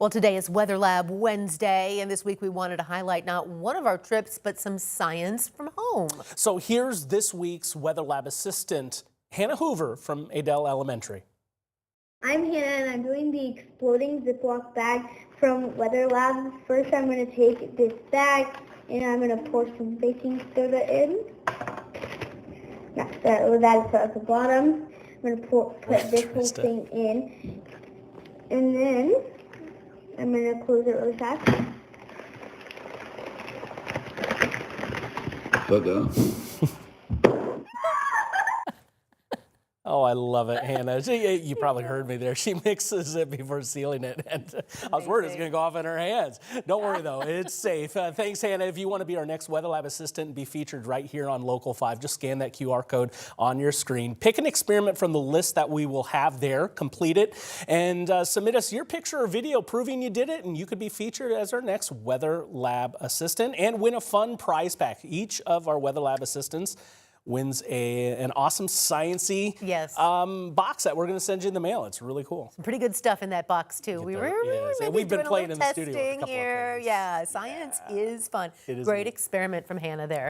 Well, today is Weather Lab Wednesday, and this week we wanted to highlight not one of our trips, but some science from home. So here's this week's Weather Lab assistant, Hannah Hoover from Adele Elementary. I'm Hannah, and I'm doing the exploding Ziploc bag from Weather Lab. First, I'm going to take this bag, and I'm going to pour some baking soda in. That is at the bottom. I'm going to put this whole thing in, and then I'm going to close it really fast. Oh, I love it, Hannah. You probably heard me there. She mixes it before sealing it, and I was worried it was going to go off in her hands. Don't worry, though. It's safe. Thanks, Hannah. If you want to be our next Weather Lab assistant and be featured right here on Local 5, just scan that QR code on your screen. Pick an experiment from the list that we will have there, complete it, and submit us your picture or video proving you did it, and you could be featured as our next Weather Lab assistant and win a fun prize pack. Each of our Weather Lab assistants wins an awesome science-y box that we're going to send you in the mail. It's really cool. Some pretty good stuff in that box, too. We've been playing in the studio with a couple here. of things. Yeah, science is fun. It is Great neat. experiment from Hannah there.